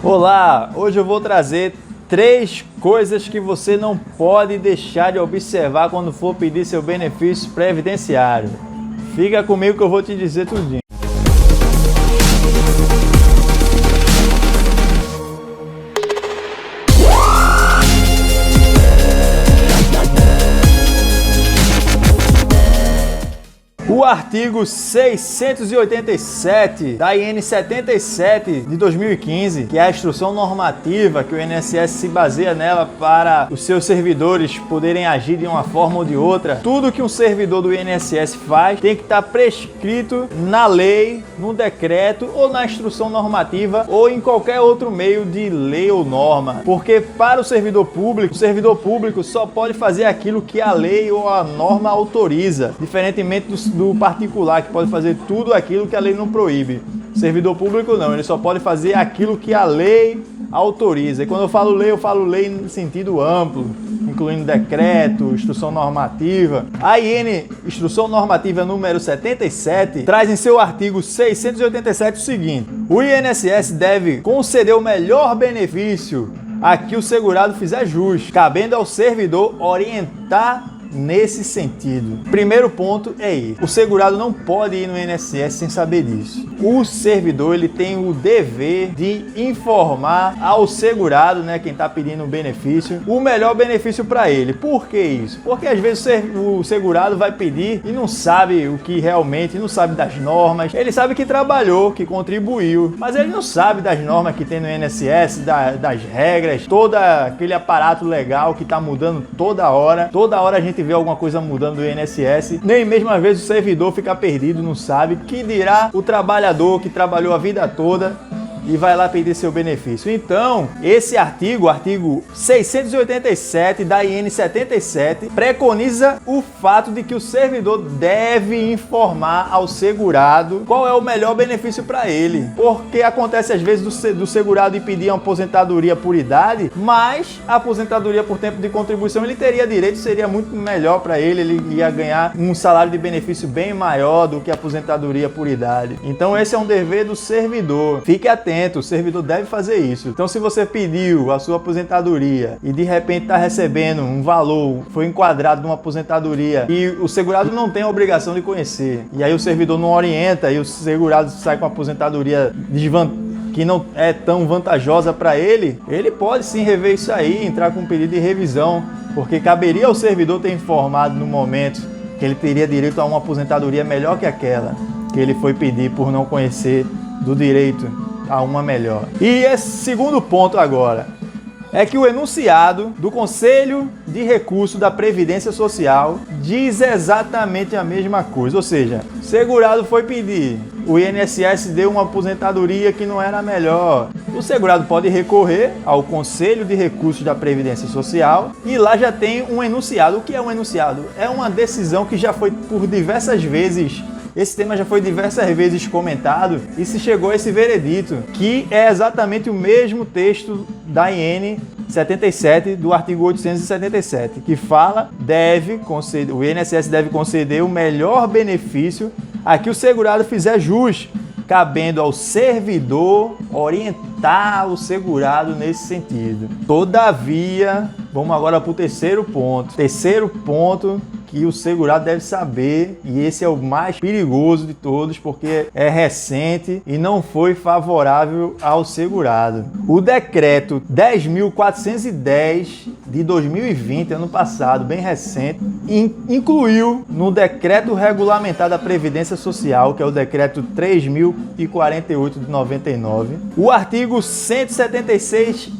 Olá, hoje eu vou trazer 3 coisas que você não pode deixar de observar quando for pedir seu benefício previdenciário. Fica comigo que eu vou te dizer tudinho. O artigo 687 da IN 77 de 2015, que é a instrução normativa que o INSS se baseia nela para os seus servidores poderem agir de uma forma ou de outra, tudo que um servidor do INSS faz tem que estar prescrito na lei, no decreto ou na instrução normativa ou em qualquer outro meio de lei ou norma. Porque para o servidor público só pode fazer aquilo que a lei ou a norma autoriza, diferentemente do particular, que pode fazer tudo aquilo que a lei não proíbe. Servidor público não, ele só pode fazer aquilo que a lei autoriza. E quando eu falo lei no sentido amplo, incluindo decreto, instrução normativa. A IN, instrução normativa número 77, traz em seu artigo 687 o seguinte: o INSS deve conceder o melhor benefício a que o segurado fizer jus, cabendo ao servidor orientar nesse sentido. Primeiro ponto é esse: o segurado não pode ir no INSS sem saber disso. O servidor ele tem o dever de informar ao segurado, quem está pedindo o benefício, o melhor benefício para ele. Por que isso? Porque às vezes o segurado vai pedir e não sabe o que realmente, não sabe das normas. Ele sabe que trabalhou, que contribuiu, mas ele não sabe das normas que tem no INSS, das regras, todo aquele aparato legal que está mudando toda hora. Toda hora a gente vê alguma coisa mudando do INSS, nem mesmo às vezes o servidor fica perdido, não sabe, que dirá o trabalhador que trabalhou a vida toda e vai lá pedir seu benefício. Então, esse artigo 687 da IN 77, preconiza o fato de que o servidor deve informar ao segurado qual é o melhor benefício para ele. Porque acontece às vezes do segurado ir pedir uma aposentadoria por idade, mas a aposentadoria por tempo de contribuição ele teria direito, seria muito melhor para ele, ele ia ganhar um salário de benefício bem maior do que a aposentadoria por idade. Então esse é um dever do servidor. Fique atento. O servidor deve fazer isso. Então, se você pediu a sua aposentadoria e de repente está recebendo um valor, foi enquadrado numa aposentadoria e o segurado não tem a obrigação de conhecer, e aí o servidor não orienta e o segurado sai com a aposentadoria que não é tão vantajosa para ele, ele pode sim rever isso aí, entrar com um pedido de revisão, porque caberia ao servidor ter informado no momento que ele teria direito a uma aposentadoria melhor que aquela que ele foi pedir por não conhecer do direito a uma melhor. E esse segundo ponto agora é que o enunciado do Conselho de Recurso da Previdência Social diz exatamente a mesma coisa, ou seja, o segurado foi pedir, o INSS deu uma aposentadoria que não era a melhor. O segurado pode recorrer ao Conselho de Recursos da Previdência Social e lá já tem um enunciado. O que é um enunciado? É uma decisão que já foi por diversas vezes. Esse tema já foi diversas vezes comentado e se chegou a esse veredito, que é exatamente o mesmo texto da IN 77 do artigo 877, que fala o INSS deve conceder o melhor benefício a que o segurado fizer jus, cabendo ao servidor orientar o segurado nesse sentido. Todavia, vamos agora para o terceiro ponto. Terceiro ponto que o segurado deve saber, e esse é o mais perigoso de todos, porque é recente e não foi favorável ao segurado. O decreto 10.410 de 2020, ano passado, bem recente, incluiu no decreto regulamentar da Previdência Social, que é o decreto 3.048 de 99, o artigo 176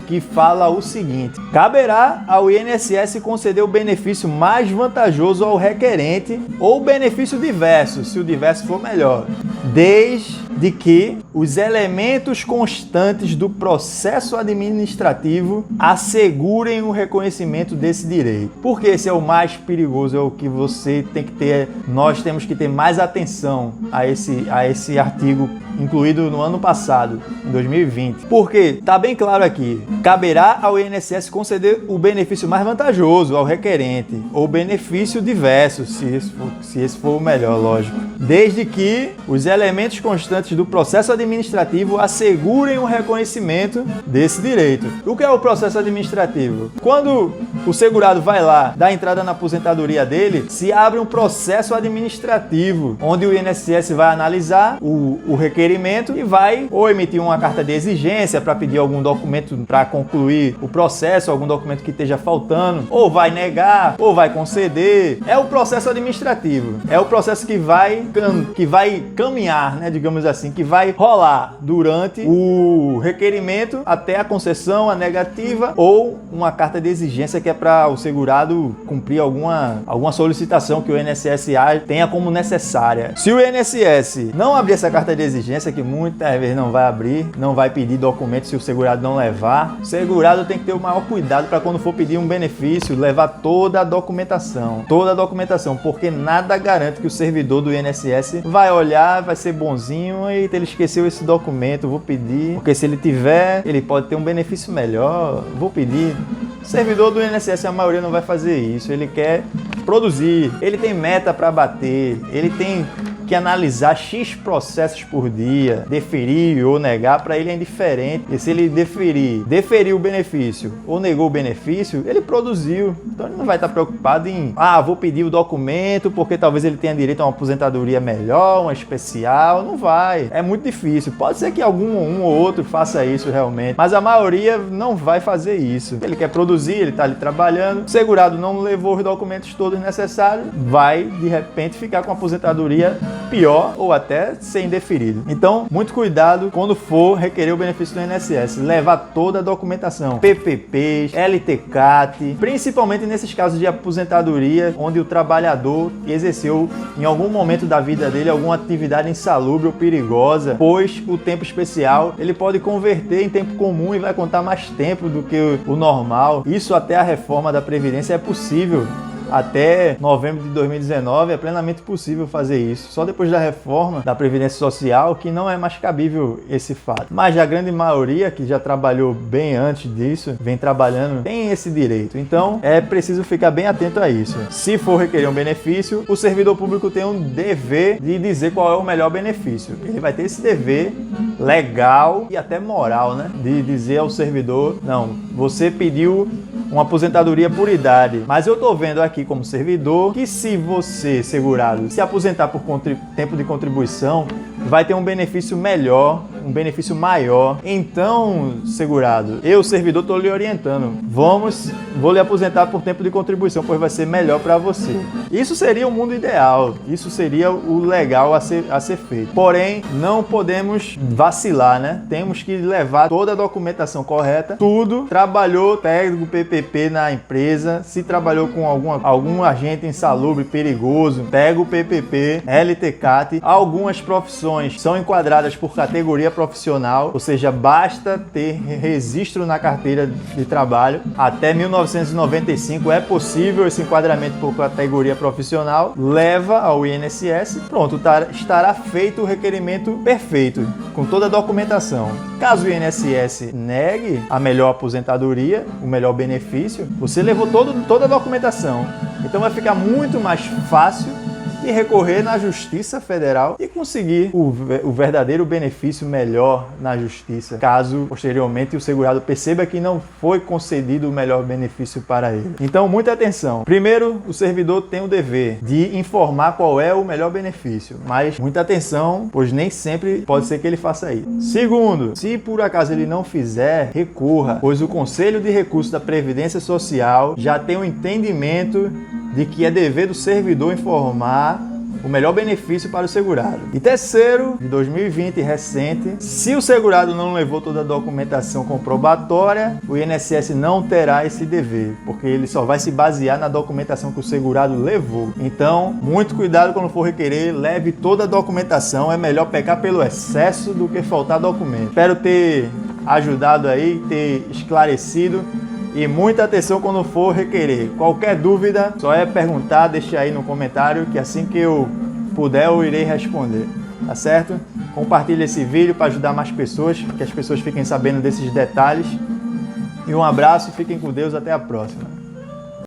que fala o seguinte: caberá ao INSS conceder o benefício mais vantajoso ao requerente ou benefício diverso, se o diverso for melhor, desde que os elementos constantes do processo administrativo assegurem o reconhecimento desse direito. Porque esse é o mais perigoso, é o que você tem que ter, nós temos que ter mais atenção a esse artigo incluído no ano passado, em 2020. Porque tá bem claro aqui: caberá ao INSS conceder o benefício mais vantajoso ao requerente ou benefício diverso, se esse for o melhor, lógico, desde que os elementos constantes integrantes do processo administrativo assegurem o reconhecimento desse direito. O que é o processo administrativo? Quando o segurado vai lá dar entrada na aposentadoria dele, se abre um processo administrativo, onde o INSS vai analisar o requerimento e vai ou emitir uma carta de exigência para pedir algum documento para concluir o processo, algum documento que esteja faltando, ou vai negar, ou vai conceder. É o processo administrativo. É o processo que vai caminhar, né, digamos assim, que vai rolar durante o requerimento até a concessão, a negativa ou uma carta de exigência que é para o segurado cumprir alguma solicitação que o INSS tenha como necessária. Se o INSS não abrir essa carta de exigência, que muitas vezes não vai abrir, não vai pedir documento se o segurado não levar, o segurado tem que ter o maior cuidado para quando for pedir um benefício, levar toda a documentação, porque nada garante que o servidor do INSS vai olhar, vai ser bonzinho, e ele esqueceu esse documento, vou pedir, porque se ele tiver, ele pode ter um benefício melhor, vou pedir. O servidor do INSS, a maioria não vai fazer isso, ele quer produzir, ele tem meta para bater, ele tem que analisar X processos por dia, deferir ou negar, para ele é indiferente. E se ele deferiu o benefício ou negou o benefício, ele produziu. Então ele não vai estar preocupado em, vou pedir o documento porque talvez ele tenha direito a uma aposentadoria melhor, uma especial. Não vai. É muito difícil. Pode ser que um ou outro faça isso realmente, mas a maioria não vai fazer isso. Ele quer produzir, ele está ali trabalhando, o segurado não levou os documentos todos necessários, vai de repente ficar com a aposentadoria pior ou até ser indeferido. Então, muito cuidado quando for requerer o benefício do INSS. Levar toda a documentação, PPPs, LTCAT, principalmente nesses casos de aposentadoria, onde o trabalhador exerceu em algum momento da vida dele alguma atividade insalubre ou perigosa, pois o tempo especial ele pode converter em tempo comum e vai contar mais tempo do que o normal. Isso até a reforma da Previdência é possível. Até novembro de 2019 é plenamente possível fazer isso. Só depois da reforma da Previdência Social que não é mais cabível esse fato. Mas a grande maioria que já trabalhou bem antes disso, vem trabalhando, tem esse direito. Então é preciso ficar bem atento a isso. Se for requerer um benefício, o servidor público tem um dever de dizer qual é o melhor benefício. Ele vai ter esse dever legal e até moral, né? De dizer ao servidor, não, você pediu uma aposentadoria por idade, mas eu tô vendo aqui como servidor que se você, segurado, se aposentar por tempo de contribuição, vai ter um benefício melhor, um benefício maior. Então, segurado, eu, servidor, estou lhe orientando. Vou lhe aposentar por tempo de contribuição, pois vai ser melhor para você. Isso seria o mundo ideal, isso seria o legal a ser feito. Porém, não podemos vacilar, né? Temos que levar toda a documentação correta, tudo. Trabalhou, pega o PPP na empresa, se trabalhou com algum agente insalubre, perigoso, pega o PPP, LTCAT. Algumas profissões são enquadradas por categoria profissional, ou seja, basta ter registro na carteira de trabalho. Até 1995 é possível esse enquadramento por categoria profissional, leva ao INSS, pronto, estará feito o requerimento perfeito, com toda a documentação. Caso o INSS negue a melhor aposentadoria, o melhor benefício, você levou toda a documentação. Então vai ficar muito mais fácil de recorrer na Justiça Federal e conseguir o verdadeiro benefício melhor na Justiça, caso posteriormente o segurado perceba que não foi concedido o melhor benefício para ele. Então, muita atenção. Primeiro, o servidor tem o dever de informar qual é o melhor benefício, mas muita atenção, pois nem sempre pode ser que ele faça isso. Segundo, se por acaso ele não fizer, recorra, pois o Conselho de Recursos da Previdência Social já tem um entendimento de que é dever do servidor informar o melhor benefício para o segurado. E terceiro, de 2020, recente, se o segurado não levou toda a documentação comprobatória, o INSS não terá esse dever, porque ele só vai se basear na documentação que o segurado levou. Então, muito cuidado quando for requerer, leve toda a documentação, é melhor pecar pelo excesso do que faltar documento. Espero ter ajudado aí, ter esclarecido. E muita atenção quando for requerer. Qualquer dúvida, só é perguntar, deixa aí no comentário, que assim que eu puder eu irei responder. Tá certo? Compartilhe esse vídeo para ajudar mais pessoas, que as pessoas fiquem sabendo desses detalhes. E um abraço, fiquem com Deus, até a próxima.